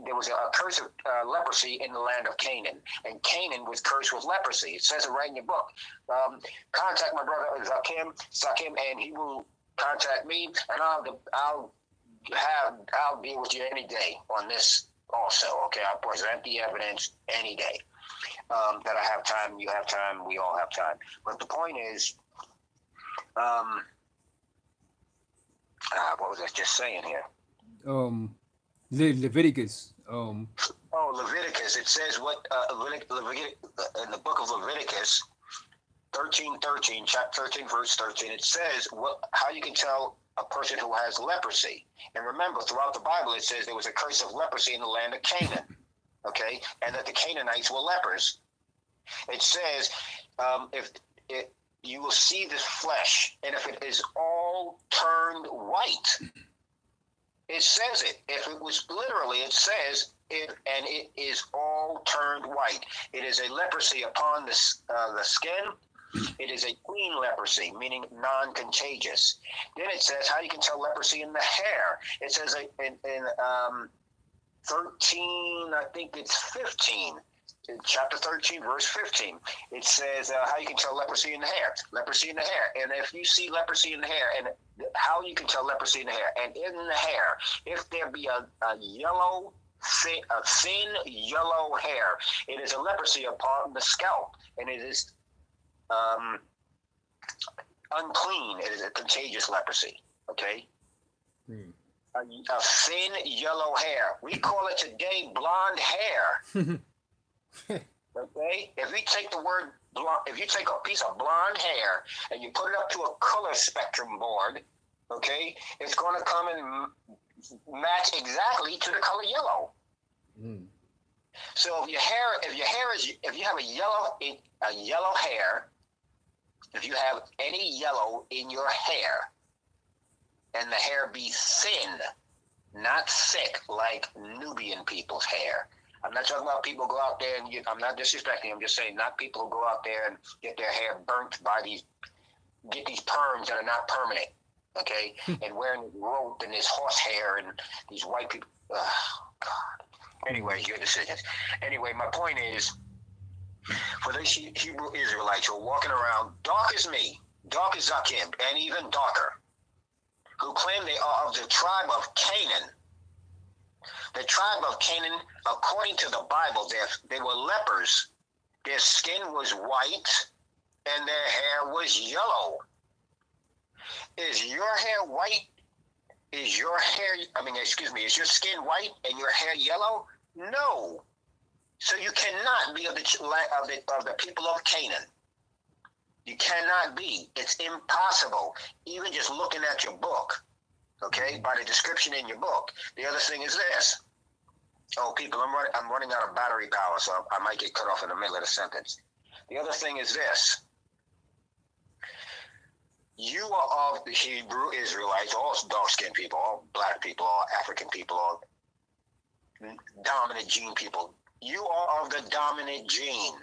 there was a curse of leprosy in the land of Canaan, and Canaan was cursed with leprosy. It says it right in your book. Contact my brother Zakim, and he will contact me, and I'll deal with you any day on this also. Okay, I'll present the evidence any day that I have time. You have time. We all have time. But the point is, what was I just saying here? Leviticus. Leviticus. It says what in the book of Leviticus 13:13, chapter 13, verse 13. It says how you can tell a person who has leprosy. And remember, throughout the Bible, it says there was a curse of leprosy in the land of Canaan. Okay, and that the Canaanites were lepers. It says you will see this flesh, and if it is all turned white. It says it. If it was literally, it says it, and it is all turned white. It is a leprosy upon the skin. It is a clean leprosy, meaning non-contagious. Then it says how you can tell leprosy in the hair. It says in 13, I think it's 15. In chapter 13, verse 15, it says how you can tell leprosy in the hair. Leprosy in the hair. And if you see leprosy in the hair, and how you can tell leprosy in the hair. And in the hair, if there be a thin yellow hair, it is a leprosy upon the scalp. And it is unclean. It is a contagious leprosy. Okay? A thin yellow hair. We call it today blonde hair. Okay, if you take the word blonde, if you take a piece of blonde hair and you put it up to a color spectrum board, okay, it's going to come and match exactly to the color yellow. So if you have a yellow hair, if you have any yellow in your hair, and the hair be thin, not thick like Nubian people's hair. I'm not talking about people who go out there and I'm not disrespecting. I'm just saying not people who go out there and get their hair burnt by get these perms that are not permanent, okay? And wearing rope and this horse hair and these white people. Oh, God. Anyway, your decisions. Anyway, my point is, for these Hebrew Israelites who are walking around dark as me, dark as Zakim, and even darker, who claim they are of the tribe of Canaan. The tribe of Canaan, according to the Bible, they were lepers. Their skin was white and their hair was yellow. Is your hair white? Is your skin white and your hair yellow? No. So you cannot be of the people of Canaan. You cannot be. It's impossible. Even just looking at your book, okay, by the description in your book. The other thing is this. Oh, people, I'm running out of battery power, so I might get cut off in the middle of the sentence. The other thing is this. You are of the Hebrew Israelites, all dark-skinned people, all black people, all African people, all dominant gene people. You are of the dominant gene.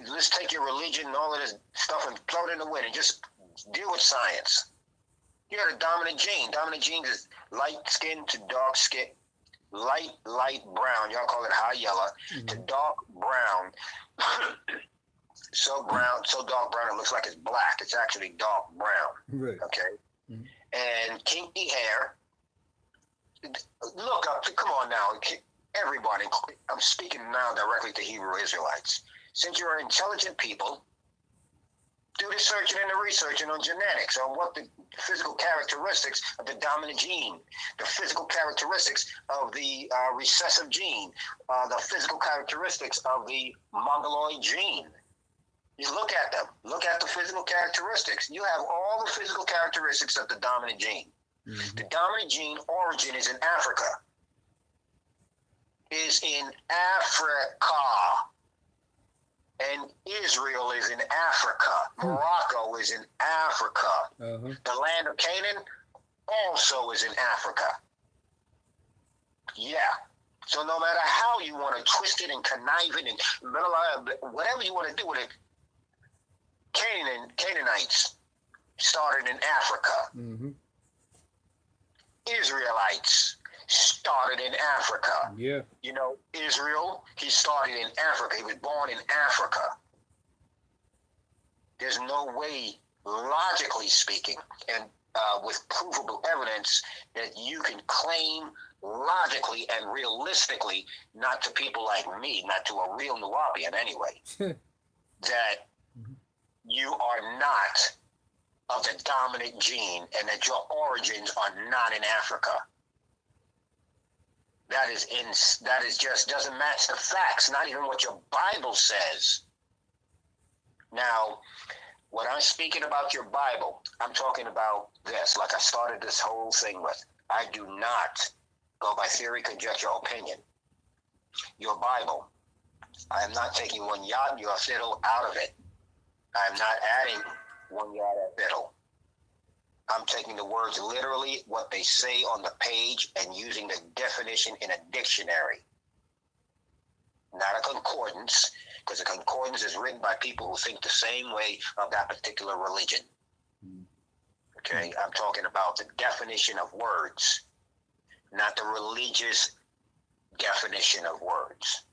Let's take your religion and all of this stuff and throw it in the wind and just deal with science. You're the dominant gene. Dominant gene is light skin to dark skin, light brown. Y'all call it high yellow, to dark brown. So dark brown it looks like it's black. It's actually dark brown. Right. Okay. And kinky hair. Look up. Come on now, everybody. I'm speaking now directly to Hebrew Israelites. Since you are intelligent people, do the searching and the researching on genetics, on what the physical characteristics of the dominant gene, the physical characteristics of the recessive gene, the physical characteristics of the mongoloid gene. You look at them. Look at the physical characteristics. You have all the physical characteristics of the dominant gene. Mm-hmm. The dominant gene origin is in Africa. Is in Africa. And Israel is in Africa. Morocco is in Africa. Uh-huh. The land of Canaan also is in Africa. Yeah. So no matter how you want to twist it and connive it and whatever you want to do with it, Canaanites started in Africa. Mm-hmm. Israelites started in Africa. Yeah. You know, Israel, he started in Africa. He was born in Africa. There's no way, logically speaking, and with provable evidence, that you can claim logically and realistically, not to people like me, not to a real nuwaubian anyway, that you are not of the dominant gene and that your origins are not in Africa. That is just doesn't match the facts, not even what your Bible says. Now, when I'm speaking about your Bible, I'm talking about this, like I started this whole thing with. I do not go by theory, conjecture, opinion. Your Bible, I am not taking one yod, your fiddle out of it. I am not adding one yod or fiddle. I'm taking the words literally, what they say on the page, and using the definition in a dictionary. Not a concordance, because a concordance is written by people who think the same way of that particular religion. Okay, I'm talking about the definition of words, not the religious definition of words.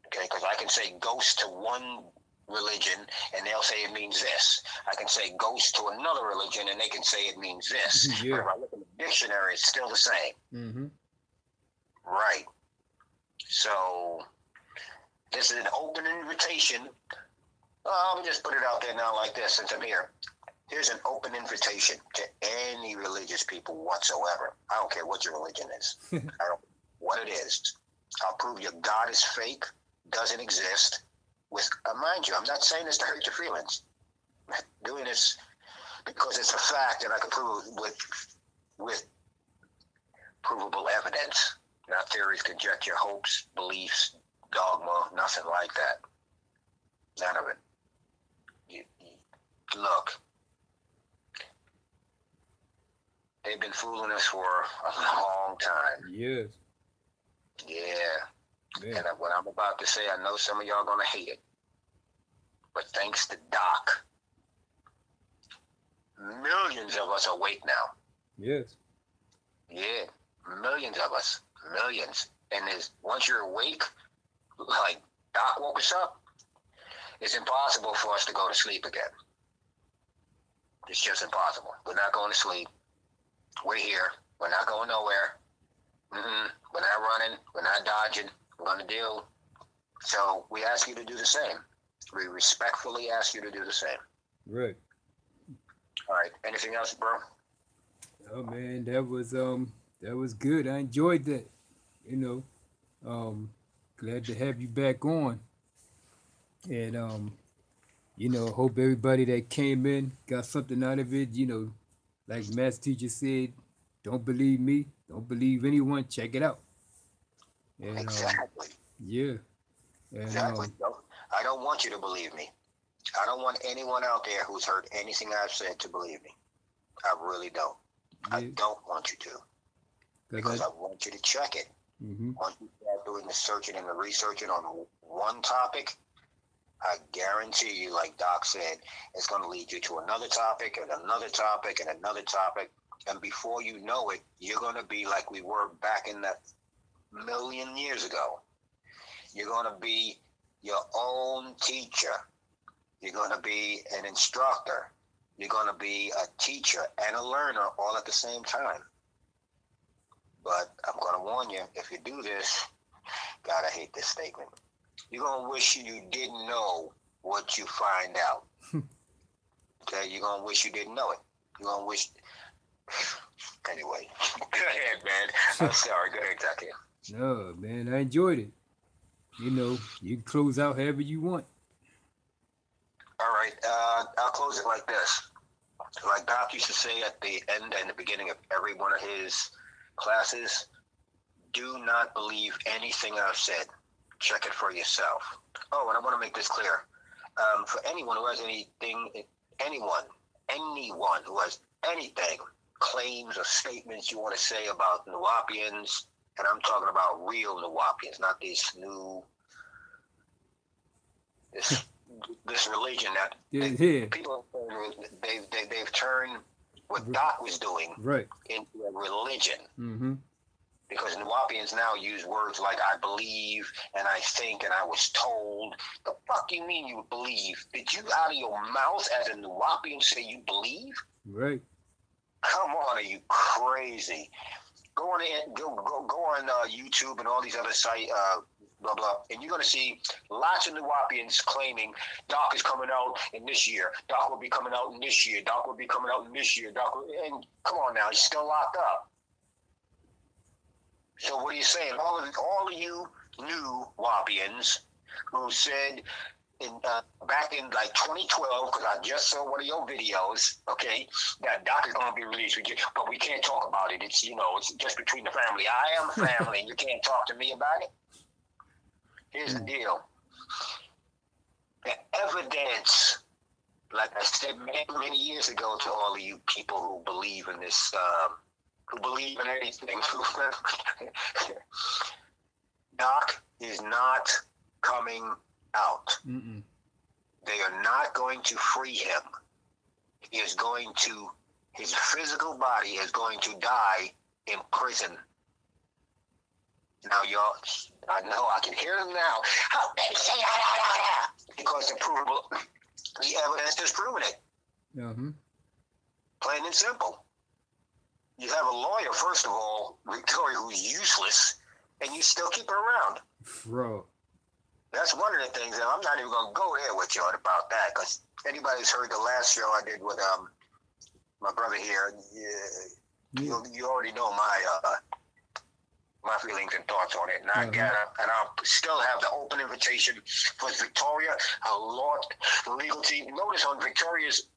Okay, because I can say ghost to one religion and they'll say it means this. I can say ghost to another religion and they can say it means this. Yeah. But if I look in the dictionary, it's still the same. Mm-hmm. Right. So this is an open invitation. I'll just put it out there now like this since I'm here. Here's an open invitation to any religious people whatsoever. I don't care what your religion is. I don't know what it is. I'll prove your God is fake, doesn't exist. With mind you, I'm not saying this to hurt your feelings. I'm doing this because it's a fact and I can prove it with provable evidence. Not theories, conjecture, hopes, beliefs, dogma, nothing like that. None of it. Look, they've been fooling us for a long time. Yes. Yeah. And what I'm about to say, I know some of y'all going to hate it. But thanks to Doc, millions of us are awake now. Yes. Yeah. Millions of us. Millions. And once you're awake, like Doc woke us up, it's impossible for us to go to sleep again. It's just impossible. We're not going to sleep. We're here. We're not going nowhere. We're not running. We're not dodging. We're going to deal. So we ask you to do the same. We respectfully ask you to do the same. Right. All right. Anything else, bro? Oh man, that was good. I enjoyed that. You know, glad to have you back on. And hope everybody that came in got something out of it. You know, like Maths teacher said, don't believe me, don't believe anyone. Check it out. And, exactly. Yeah. And, exactly. I don't want you to believe me. I don't want anyone out there who's heard anything I've said to believe me. I really don't. Yeah. I don't want you to. Because I want you to check it. Mm-hmm. Once you start doing the searching and the researching on one topic, I guarantee you, like Doc said, it's going to lead you to another topic and another topic and another topic. And before you know it, you're going to be like we were back in that million years ago. You're going to be your own teacher. You're going to be an instructor. You're going to be a teacher and a learner all at the same time. But I'm going to warn you, if you do this, God, I hate this statement. You're going to wish you didn't know what you find out. Okay? You're going to wish you didn't know it. You're going to wish... Anyway, go ahead, man. I'm sorry. Go ahead, Taki. No, man, I enjoyed it. You know, you can close out however you want. I'll close it like this. Like Doc used to say at the end and the beginning of every one of his classes, do not believe anything I've said. Check it for yourself. Oh, and I want to make this clear. For anyone who has anyone who has anything, claims or statements you want to say about nuwaubians, and I'm talking about real nuwaubians, not these new, this religion that people, they've turned what Doc was doing into a religion. Mm-hmm. Because nuwaubians now use words like I believe and I think and I was told. The fuck do you mean you believe? Did you out of your mouth as a nuwaubian say you believe? Right. Come on, are you crazy? Go on YouTube and all these other sites, blah blah, and you're gonna see lots of nuwaubians claiming Doc is coming out in this year. Doc will be coming out in this year. Doc will be coming out in this year. And come on now, he's still locked up. So what are you saying? All of you nuwaubians who said back in like 2012, because I just saw one of your videos, okay, that Doc is going to be released, but we can't talk about it. It's, it's just between the family. I am family, and you can't talk to me about it. Here's the deal. The evidence, like I said many years ago to all of you people who believe in this, who believe in anything. Doc is not coming out. Mm-mm. They are not going to free him. His physical body is going to die in prison. Now, y'all, I know I can hear them now. How they say that? Because the evidence is proving it. Mm-hmm. Plain and simple. You have a lawyer, first of all, Victoria, who's useless, and you still keep her around. Bro. That's one of the things, and I'm not even going to go there with you about that, because anybody's heard the last show I did with my brother here, you already know my feelings and thoughts on it. And I'll still have the open invitation for Victoria, her law, legal team. Notice on Victoria's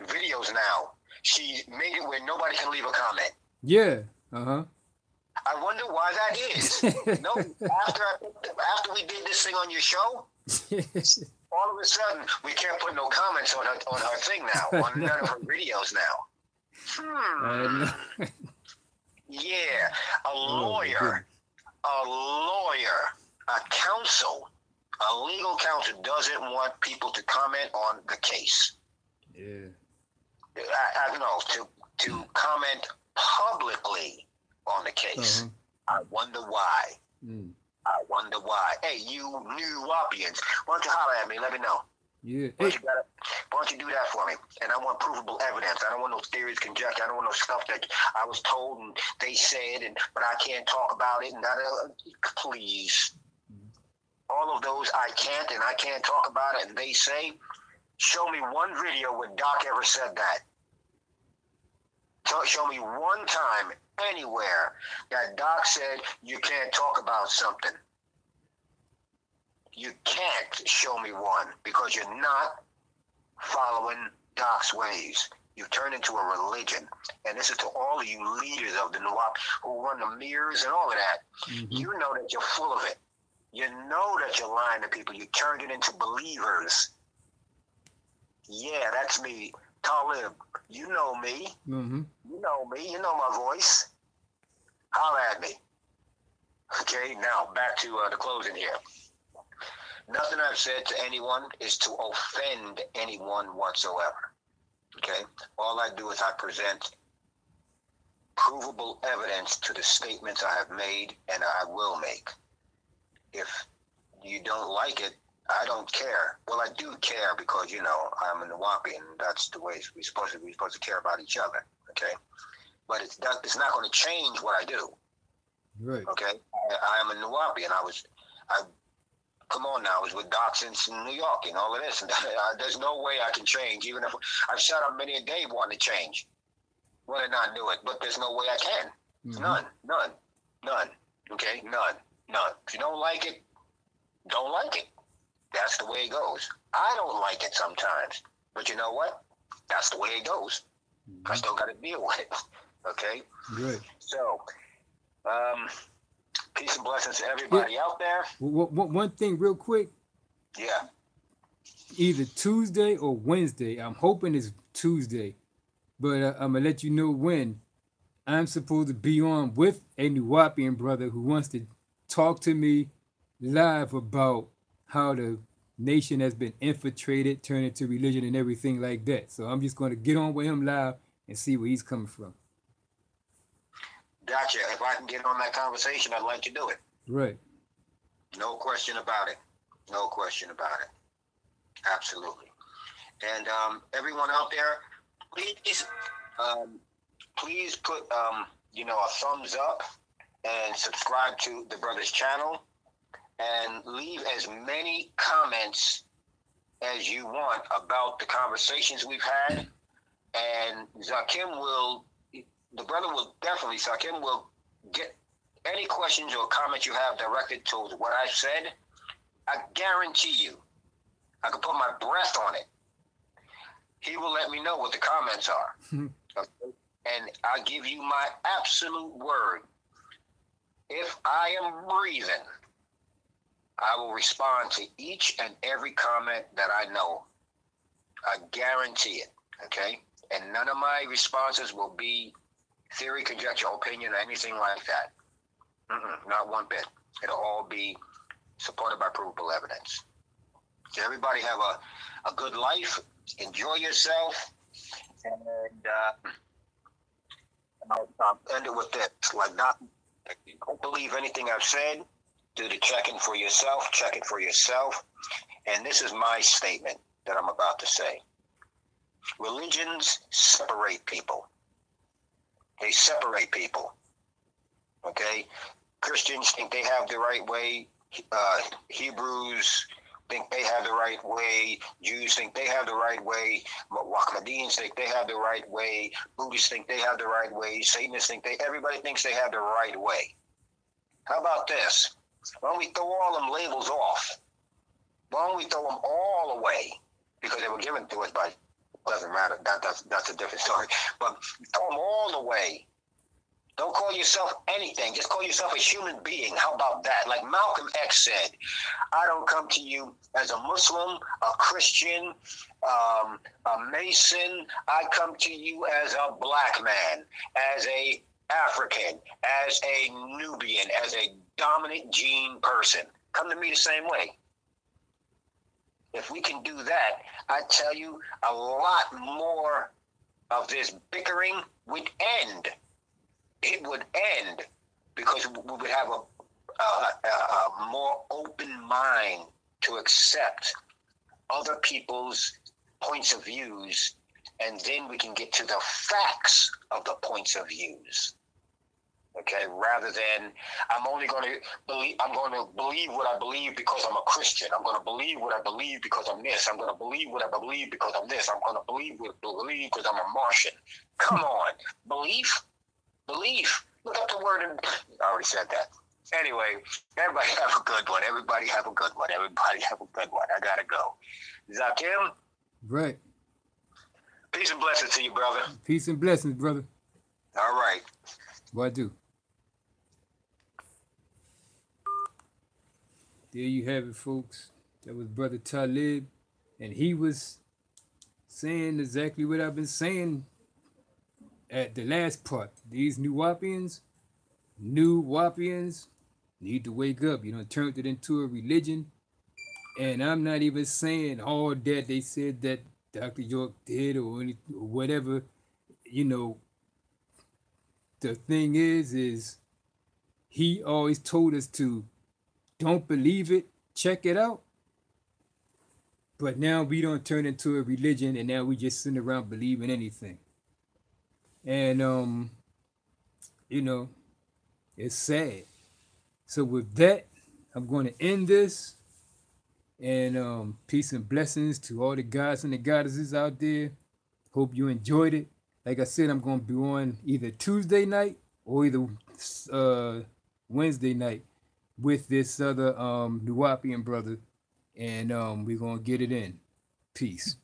videos now, she made it where nobody can leave a comment. Yeah. Uh-huh. I wonder why that is. No, after we did this thing on your show, all of a sudden we can't put no comments on her thing now, on none of her videos now. Yeah, a lawyer, a counsel, a legal counsel doesn't want people to comment on the case. Yeah. I don't know, to comment publicly on the case. Uh-huh. I wonder why. I wonder why. Hey, you nuwaubians, why don't you holler at me? Let me know. Yeah. Why don't you do that for me? And I want provable evidence. I don't want no theories, conjecture. I don't want no stuff that I was told and they said, but I can't talk about it. And please. All of those I can't, and I can't talk about it, and they say, show me one video where Doc ever said that. Show me one time anywhere that Doc said you can't talk about something. You can't show me one because you're not following Doc's ways. You turn into a religion. And this is to all of you leaders of the Nuwaubians who run the mirrors and all of that. Mm-hmm. You know that you're full of it. You know that you're lying to people. You turned it into believers. Yeah, that's me. Talibb, you know me. Mm-hmm. You know me. You know my voice. Holler at me. Okay, now back to the closing here. Nothing I've said to anyone is to offend anyone whatsoever. Okay? All I do is I present provable evidence to the statements I have made and I will make. If you don't like it, I don't care. Well, I do care because, I'm a Nuwaubian. That's the way we're supposed to care about each other. Okay? But it's not going to change what I do. Right. Okay? I am a Nuwaubian. Come on now, I was with Doc since New York and all of this. And there's no way I can change, even if I've sat up many a day wanting to change. Want to not do it, but there's no way I can. Mm-hmm. None. Okay? None. If you don't like it, don't like it. That's the way it goes. I don't like it sometimes, but you know what? That's the way it goes. I still got to deal with it. Okay? Right. So, peace and blessings to everybody out there. One thing real quick. Yeah. Either Tuesday or Wednesday. I'm hoping it's Tuesday, but I'm going to let you know when. I'm supposed to be on with a Nuwaubian brother who wants to talk to me live about how the nation has been infiltrated, turned into religion and everything like that. So I'm just going to get on with him live and see where he's coming from. Gotcha. If I can get on that conversation, I'd like to do it. Right. No question about it. No question about it. Absolutely. And everyone out there, please put a thumbs up and subscribe to the brother's channel and leave as many comments as you want about the conversations we've had. And Zakim will get any questions or comments you have directed towards what I've said. I guarantee you, I can put my breath on it. He will let me know what the comments are. Okay? And I give you my absolute word. If I am breathing, I will respond to each and every comment that I know. I guarantee it. Okay? And none of my responses will be theory, conjecture, opinion, or anything like that. Not one bit. It'll all be supported by provable evidence. So everybody have a good life. Enjoy yourself. And I'll end it with this. Don't believe anything I've said. Do the checking for yourself. Check it for yourself. And this is my statement that I'm about to say. Religions separate people. They separate people. Okay? Christians think they have the right way. Hebrews think they have the right way. Jews think they have the right way. Mohammedans think they have the right way. Buddhists think they have the right way. Satanists think everybody thinks they have the right way. How about this? Why don't we throw all them labels off? Why don't we throw them all away? Because they were given to us by, doesn't matter. That's a different story. But throw them all away. Don't call yourself anything. Just call yourself a human being. How about that? Like Malcolm X said, I don't come to you as a Muslim, a Christian, a Mason. I come to you as a black man, as a African, as a Nubian, as a dominant gene person. Come to me the same way. If we can do that, I tell you, a lot more of this bickering would end. It would end because we would have a more open mind to accept other people's points of views, and then we can get to the facts of the points of views. Okay, rather than I'm going to believe what I believe because I'm a Christian. I'm going to believe what I believe because I'm this. I'm going to believe what I believe because I'm this. I'm going to believe what I believe because I'm a Martian. Come on, belief. Look up the word. I already said that. Anyway, everybody have a good one. Everybody have a good one. I gotta go. Zakim? Right. Peace and blessings to you, brother. Peace and blessings, brother. All right. What I do? There you have it, folks. That was Brother Talibb, and he was saying exactly what I've been saying at the last part. These Nuwaubians need to wake up. Turned it into a religion. And I'm not even saying all that they said that Dr. York did or whatever. The thing is he always told us to don't believe it, check it out. But now we don't turn into a religion, and now we just sitting around believing anything. And it's sad. So with that, I'm going to end this. And peace and blessings to all the guys and the goddesses out there. Hope you enjoyed it. Like I said, I'm going to be on either Tuesday night or either Wednesday night with this other Nuwaubian brother. and we're gonna get it in. Peace.